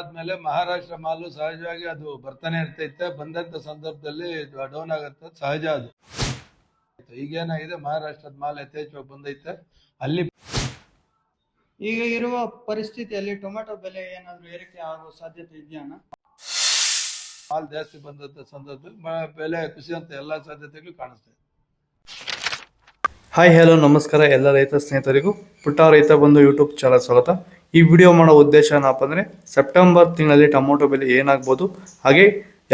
ಆದ್ಮೇಲೆ ಮಹಾರಾಷ್ಟ್ರ ಮಾಲು ಸಹಜವಾಗಿ ಅದು ಬರ್ತಾನೆ ಇರ್ತೈತೆ. ಬಂದಂತ ಸಂದರ್ಭದಲ್ಲಿ ಡೌನ್ ಆಗತ್ತೆ, ಸಹಜ ಅದು. ಈಗೇನಾಗಿದೆ, ಮಹಾರಾಷ್ಟ್ರದ ಮಾಲ್ ಯಥೇಚ್ಛವಾಗಿ ಬಂದೈತೆ. ಅಲ್ಲಿ ಈಗ ಇರುವ ಪರಿಸ್ಥಿತಿಯಲ್ಲಿ ಟೊಮೆಟೊ ಬೆಲೆ ಏನಾದರೂ ಏರಿಕೆ ಆಗೋ ಸಾಧ್ಯತೆ ಇದೆಯಾ? ಮಾಲ್ ಜಾಸ್ತಿ ಬಂದಂತ ಸಂದರ್ಭದಲ್ಲಿ ಬೆಲೆ ಕುಸಿಯುವಂತ ಎಲ್ಲಾ ಸಾಧ್ಯತೆಗಳು ಕಾಣಿಸ್ತದೆ. ಹಾಯ್ ಹಲೋ ನಮಸ್ಕಾರ ಎಲ್ಲ ರೈತ ಸ್ನೇಹಿತರಿಗೂ ಪುಟ್ಟ ರೈತ ಬಂದು ಯೂಟ್ಯೂಬ್ ಚಾನಲ್ ಸ್ವಾಗತ. ಈ ವಿಡಿಯೋ ಮಾಡೋ ಉದ್ದೇಶ ಏನಪ್ಪ ಅಂದರೆ ಸೆಪ್ಟೆಂಬರ್ ತಿಂಗಳಲ್ಲಿ ಟೊಮೊಟೊ ಬೆಲೆ ಏನಾಗ್ಬೋದು, ಹಾಗೆ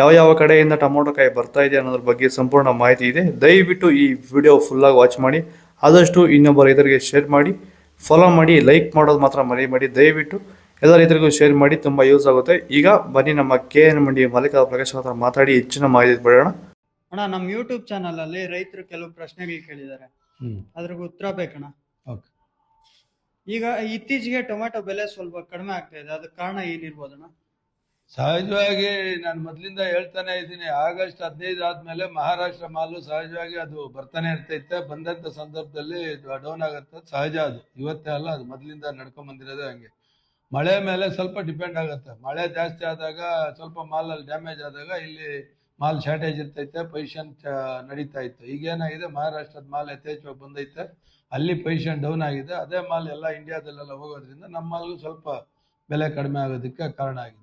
ಯಾವ ಕಡೆಯಿಂದ ಟೊಮೊಟೊ ಕಾಯಿ ಬರ್ತಾ ಇದೆ ಅನ್ನೋದ್ರ ಬಗ್ಗೆ ಸಂಪೂರ್ಣ ಮಾಹಿತಿ ಇದೆ. ದಯವಿಟ್ಟು ಈ ವಿಡಿಯೋ ಫುಲ್ಲಾಗಿ ವಾಚ್ ಮಾಡಿ, ಆದಷ್ಟು ಇನ್ನೊಬ್ಬ ರೈತರಿಗೆ ಶೇರ್ ಮಾಡಿ, ಫಾಲೋ ಮಾಡಿ, ಲೈಕ್ ಮಾಡೋದು ಮಾತ್ರ ಮರಿಬೇಡಿ. ದಯವಿಟ್ಟು ಎಲ್ಲ ರೈತರಿಗೂ ಶೇರ್ ಮಾಡಿ, ತುಂಬ ಯೂಸ್ ಆಗುತ್ತೆ. ಈಗ ಬನ್ನಿ ನಮ್ಮ KN ಮಂಡಿ ಮಾಲೀಕ ಪ್ರಕಾಶ್ ಹತ್ರ ಮಾತಾಡಿ ಹೆಚ್ಚಿನ ಮಾಹಿತಿ ಪಡೆಯೋಣ. ಅಣ್ಣ, ನಮ್ಮ ಯೂಟ್ಯೂಬ್ ಚಾನಲ್ ಅಲ್ಲಿ ರೈತರು ಕೆಲವು ಪ್ರಶ್ನೆಗಳು ಕೇಳಿದ್ದಾರೆ, ಅದ್ರಿಗೆ ಉತ್ತರ ಬೇಕಣ್ಣ. ಈಗ ಇತ್ತೀಚೆಗೆ ಟೊಮೆಟೊ ಬೆಲೆ ಸ್ವಲ್ಪ ಕಡಿಮೆ ಆಗ್ತಾ ಇದೆ, ಅದಕ್ಕೆ ಕಾರಣ ಏನಿರ್ಬೋದಣ್ಣ? ಸಹಜವಾಗಿ ನಾನು ಮೊದ್ಲಿಂದ ಹೇಳ್ತಾನೆ ಇದ್ದೀನಿ, ಆಗಸ್ಟ್ 15 ಆದ್ಮೇಲೆ ಮಹಾರಾಷ್ಟ್ರ ಮಾಲು ಸಹಜವಾಗಿ ಅದು ಬರ್ತಾನೆ ಇರ್ತೈತೆ. ಬಂದಂತ ಸಂದರ್ಭದಲ್ಲಿ ಡೌನ್ ಆಗತ್ತೆ, ಸಹಜ ಅದು. ಇವತ್ತೇ ಅಲ್ಲ, ಅದು ಮೊದ್ಲಿಂದ ನಡ್ಕೊಂಡ್ ಬಂದಿರೋದೇ ಹಂಗೆ. ಮಳೆ ಮೇಲೆ ಸ್ವಲ್ಪ ಡಿಪೆಂಡ್ ಆಗತ್ತೆ. ಮಳೆ ಜಾಸ್ತಿ ಆದಾಗ ಸ್ವಲ್ಪ ಮಾಲ್ ಅಲ್ಲಿ ಡ್ಯಾಮೇಜ್ ಆದಾಗ ಇಲ್ಲಿ ಮಾಲ್ ಶಾರ್ಟೇಜ್ ಇರ್ತೈತೆ, ಪೊಸಿಷನ್ ನಡೀತಾ ಇತ್ತು. ಈಗೇನಾಗಿದೆ, ಮಹಾರಾಷ್ಟ್ರದ ಮಾಲ್ ಯಥೇಚ್ಛವಾಗಿ ಬಂದೈತೆ, ಅಲ್ಲಿ ಪೊಸಿಷನ್ ಡೌನ್ ಆಗಿದೆ. ಅದೇ ಮಾಲ್ ಎಲ್ಲ ಇಂಡಿಯಾದಲ್ಲೆಲ್ಲ ಹೋಗೋದ್ರಿಂದ ನಮ್ಮ ಮಾಲ್ಗೂ ಸ್ವಲ್ಪ ಬೆಲೆ ಕಡಿಮೆ ಆಗೋದಕ್ಕೆ ಕಾರಣ ಆಗಿದೆ.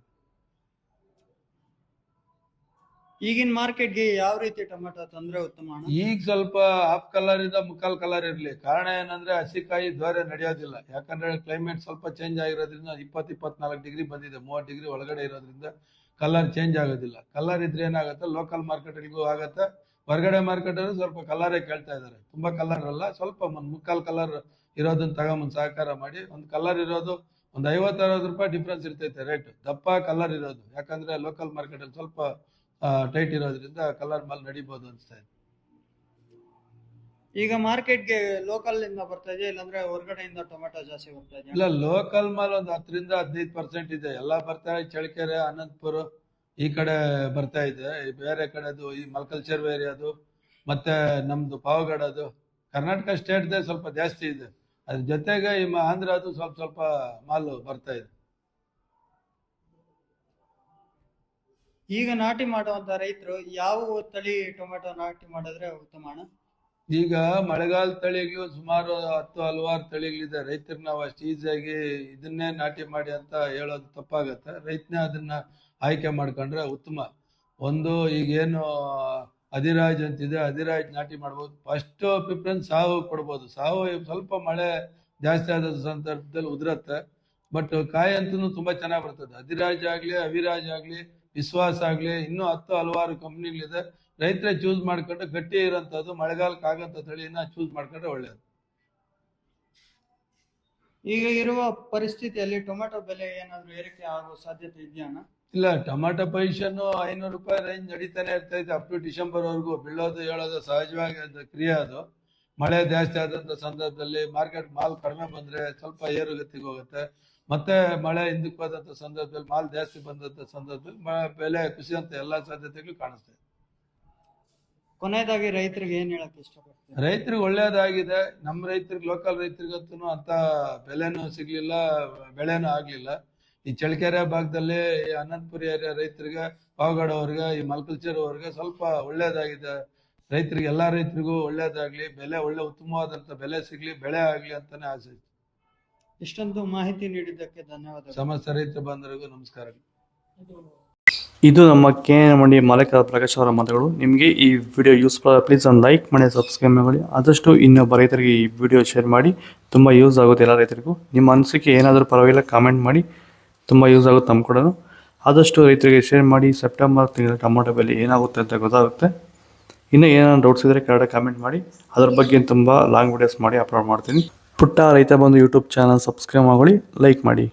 ಈಗಿನ ಮಾರ್ಕೆಟ್ಗೆ ಯಾವ ರೀತಿ ಟೊಮೆಟೊ ತಂದ್ರೆ ಉತ್ತಮ ಅಣ್ಣ? ಈಗ ಸ್ವಲ್ಪ ಹಾಫ್ ಕಲರ್ ಇಂದ ಮುಕ್ಕಾಲ್ ಕಲರ್ ಇರ್ಲಿ. ಕಾರಣ ಏನಂದ್ರೆ ಹಸಿಕಾಯಿ ದ್ವಾರೆ ನಡೆಯೋದಿಲ್ಲ. ಯಾಕಂದ್ರೆ ಕ್ಲೈಮೇಟ್ ಸ್ವಲ್ಪ ಚೇಂಜ್ ಆಗಿರೋದ್ರಿಂದ 20-24 ಡಿಗ್ರಿ ಬಂದಿದೆ, 30 ಡಿಗ್ರಿ ಒಳಗಡೆ ಇರೋದ್ರಿಂದ ಕಲರ್ ಚೇಂಜ್ ಆಗೋದಿಲ್ಲ. ಕಲರ್ ಇದ್ರೆ ಏನಾಗುತ್ತೆ, ಲೋಕಲ್ ಮಾರ್ಕೆಟ್ಗಳಿಗೂ ಆಗತ್ತೆ, ಹೊರಗಡೆ ಮಾರ್ಕೆಟ್ ಅಲ್ಲಿ ಸ್ವಲ್ಪ ಕಲರೇ ಕೇಳ್ತಾ ಇದಾರೆ. ತುಂಬಾ ಕಲರ್ ಅಲ್ಲ, ಸ್ವಲ್ಪ ಮುಕ್ಕಾಲ್ ಕಲರ್ ಇರೋದನ್ನ ತಗೊಂಬಂದ್ ಸಹಕಾರ ಮಾಡಿ. ಒಂದು ಕಲರ್ ಇರೋದು ಒಂದು 50-60 ರೂಪಾಯಿ ಡಿಫ್ರೆನ್ಸ್ ಇರ್ತೈತೆ ರೇಟ್, ದಪ್ಪ ಕಲರ್ ಇರೋದು. ಯಾಕಂದ್ರೆ ಲೋಕಲ್ ಮಾರ್ಕೆಟ್ ಅಲ್ಲಿ ಸ್ವಲ್ಪ ಟೈಟ್ ಇರೋದ್ರಿಂದ ಕಲರ್ ಮಾಲ್ ನಡಿಬಹುದು ಅನ್ಸ್ತಾ ಇದೆ. ಈಗ ಮಾರ್ಕೆಟ್ಗೆ ಲೋಕಲ್ ಇಂದ ಬರ್ತಾ ಇದೆಯಾ, ಇಲ್ಲಾಂದ್ರೆ ಹೊರಗಡೆಯಿಂದ ಟೊಮೆಟೊ ಜಾಸ್ತಿ ಬರ್ತಾ ಇದೆಯಾ? ಇಲ್ಲ, ಲೋಕಲ್ ಮಾಲ್ ಒಂದು 10-15% ಇದೆ. ಎಲ್ಲ ಬರ್ತಾ ಇದೆ, ಚಳ್ಳಕೆರೆ, ಅನಂತಪುರ ಈ ಕಡೆ ಬರ್ತಾ ಇದೆ. ಬೇರೆ ಕಡೆದು ಈ ಮಲ್ಕಲ್ಚರ್ ಏರಿಯಾದು ಮತ್ತೆ ನಮ್ದು ಪಾವಗಡದು ಕರ್ನಾಟಕ ಸ್ಟೇಟ್ದೇ ಸ್ವಲ್ಪ ಜಾಸ್ತಿ ಇದೆ. ಅದ್ರ ಜೊತೆಗೆ ಈ ಆಂಧ್ರದು ಸ್ವಲ್ಪ ಮಾಲ್ ಬರ್ತಾ ಇದೆ. ಈಗ ನಾಟಿ ಮಾಡುವಂತ ರೈತರು ಯಾವ ತಳಿ ಟೊಮೆಟೊ ನಾಟಿ ಮಾಡಿದ್ರೆ ಉತ್ತಮ ಅಣ್ಣ? ಈಗ ಮಳೆಗಾಲ ತಳಿಗಳು ಸುಮಾರು 10 ಹಲವಾರು ತಳಿಗಳಿದೆ. ರೈತರಿಗೆ ನಾವು ಅಷ್ಟು ಈಸಿಯಾಗಿ ಇದನ್ನೇ ನಾಟಿ ಮಾಡಿ ಅಂತ ಹೇಳೋದು ತಪ್ಪಾಗತ್ತೆ. ರೈತನೇ ಅದನ್ನ ಆಯ್ಕೆ ಮಾಡ್ಕೊಂಡ್ರೆ ಉತ್ತಮ. ಒಂದು ಈಗೇನು ಅಧಿರಾಜ್ ಅಂತಿದೆ, ಅಧಿರಾಜ್ ನಾಟಿ ಮಾಡ್ಬೋದು. ಫಸ್ಟ್ ಪ್ರಿಫರೆನ್ಸ್ ಸಾವು ಕೊಡ್ಬೋದು. ಸಾವು ಸ್ವಲ್ಪ ಮಳೆ ಜಾಸ್ತಿ ಆದ ಸಂದರ್ಭದಲ್ಲಿ ಉದುರತ್ತೆ, ಬಟ್ ಕಾಯಿ ಅಂತೂ ತುಂಬಾ ಚೆನ್ನಾಗಿ ಬರ್ತದೆ. ಅಧಿರಾಜ್ ಆಗ್ಲಿ, ಅವಿರಾಜ್ ಆಗ್ಲಿ, ವಿಶ್ವಾಸ ಆಗ್ಲಿ, ಇನ್ನೂ 10 ಹಲವಾರು ಕಂಪ್ನಿಗಳಿದೆ. ರೈತರೇ ಚೂಸ್ ಮಾಡ್ಕೊಂಡು ಗಟ್ಟಿ ಇರೋಂಥದ್ದು ಮಳೆಗಾಲಕ್ಕೆ ಆಗಂತ ತಳಿನ ಚೂಸ್ ಮಾಡ್ಕೊಂಡ್ರೆ ಒಳ್ಳೇದು. ಈಗ ಇರುವ ಪರಿಸ್ಥಿತಿಯಲ್ಲಿ ಟೊಮೆಟೊ ಬೆಲೆ ಏನಾದ್ರು ಏರಿಕೆ ಆಗೋ ಸಾಧ್ಯತೆ ಇದೆಯಾ ಅಣ್ಣ? ಇಲ್ಲ, ಟೊಮಾಟೊ ಪೊಸಿಷನ್ 500 ರೂಪಾಯಿ ರೇಂಜ್ ನಡೀತಾನೆ ಇರ್ತೈತೆ. ಅಪ್ ಟು ಡಿಸೆಂಬರ್ ವರೆಗೂ ಬೀಳೋದು ಹೇಳೋದು ಸಹಜವಾಗಿ ಅದು ಕ್ರಿಯೆ. ಅದು ಮಳೆ ಜಾಸ್ತಿ ಆದಂತ ಸಂದರ್ಭದಲ್ಲಿ ಮಾರ್ಕೆಟ್ ಮಾಲ್ ಕಡಿಮೆ ಬಂದ್ರೆ ಸ್ವಲ್ಪ ಏರುಗತಿಗೆ ಹೋಗುತ್ತೆ. ಮತ್ತೆ ಮಳೆ ಹಿಂದಕ್ಕೆ ಹೋದಂತ ಸಂದರ್ಭದಲ್ಲಿ ಮಾಲ್ ಜಾಸ್ತಿ ಬಂದಂತ ಸಂದರ್ಭದಲ್ಲಿ ಬೆಲೆ ಕುಸಿಯುವಂತ ಎಲ್ಲಾ ಸಾಧ್ಯತೆಗಳು ಕಾಣಿಸ್ತದೆ. ಕೊನೆಯದಾಗಿ ರೈತರಿಗೆ ಏನ್ ಹೇಳಕ್ ಇಷ್ಟಪಡ್ತೀವಿ? ರೈತರಿಗೆ ಒಳ್ಳೇದಾಗಿದೆ. ನಮ್ಮ ರೈತರಿಗೆ, ಲೋಕಲ್ ರೈತರಿಗಂತೂ ಅಂತ ಬೆಲೆನೂ ಸಿಗ್ಲಿಲ್ಲ, ಬೆಳೆನೂ ಆಗ್ಲಿಲ್ಲ. ಈ ಚಳ್ಳಕೆರೆ ಭಾಗದಲ್ಲಿ, ಈ ಅನಂತಪುರ ಏರಿಯಾ ರೈತರಿಗೆ, ಪಾವಗಡ ಅವ್ರಿಗೆ, ಈ ಮಲ್ಕಲ್ಚರ್ ಅವ್ರಿಗೆ ಸ್ವಲ್ಪ ಒಳ್ಳೇದಾಗಿದೆ. ರೈತರಿಗೆ, ಎಲ್ಲಾ ರೈತರಿಗೂ ಒಳ್ಳೇದಾಗ್ಲಿ, ಬೆಲೆ ಒಳ್ಳೆ ಉತ್ತಮವಾದಂತ ಬೆಲೆ ಸಿಗ್ಲಿ, ಬೆಳೆ ಆಗ್ಲಿ ಅಂತಾನೆ ಆಸೆ. ಇಷ್ಟೊಂದು ಮಾಹಿತಿ ನೀಡಿದ್ದಕ್ಕೆ ಧನ್ಯವಾದ. ಸಮಸ್ತ ರೈತ ಬಂಧುಗಳಿಗೂ ನಮಸ್ಕಾರ. ಇದು ನಮ್ಮ KN ಮಂಡಿ ಮಾಲೀಕ ಪ್ರಕಾಶ್ ಅವರ ಮಾತುಗಳು. ನಿಮಗೆ ಈ ವಿಡಿಯೋ ಯೂಸ್ಫುಲ್, ಪ್ಲೀಸ್ ಒಂದು ಲೈಕ್ ಮಾಡಿ, ಸಬ್ಸ್ಕ್ರೈಬ್ ಮಾಡಿ. ಆದಷ್ಟು ಇನ್ನೊಬ್ಬ ರೈತರಿಗೆ ಈ ವಿಡಿಯೋ ಶೇರ್ ಮಾಡಿ, ತುಂಬ ಯೂಸ್ ಆಗುತ್ತೆ ಎಲ್ಲ ರೈತರಿಗೂ. ನಿಮ್ಮ ಅನಿಸಿಕೆ ಏನಾದರೂ ಪರವಾಗಿಲ್ಲ, ಕಾಮೆಂಟ್ ಮಾಡಿ, ತುಂಬ ಯೂಸ್ ಆಗುತ್ತೆ ನಮ್ಮ ಕೂಡ. ಆದಷ್ಟು ರೈತರಿಗೆ ಶೇರ್ ಮಾಡಿ. ಸೆಪ್ಟೆಂಬರ್ ತಿಂಗಳ ಟೊಮೊಟೊ ಬೆಲೆ ಏನಾಗುತ್ತೆ ಅಂತ ಗೊತ್ತಾಗುತ್ತೆ. ಇನ್ನೂ ಏನಾದ್ರು ಡೌಟ್ಸ್ ಇದ್ದರೆ ಕೆಳಗಡೆ ಕಾಮೆಂಟ್ ಮಾಡಿ, ಅದ್ರ ಬಗ್ಗೆ ತುಂಬ ಲಾಂಗ್ ವಿಡಿಯೋಸ್ ಮಾಡಿ ಅಪ್ಲೋಡ್ ಮಾಡ್ತೀನಿ. ಪುಟ್ಟ ರೈತ ಬಂದು ಯೂಟ್ಯೂಬ್ ಚಾನಲ್ ಸಬ್ಸ್ಕ್ರೈಬ್ ಮಾಡಿ, ಲೈಕ್ ಮಾಡಿ.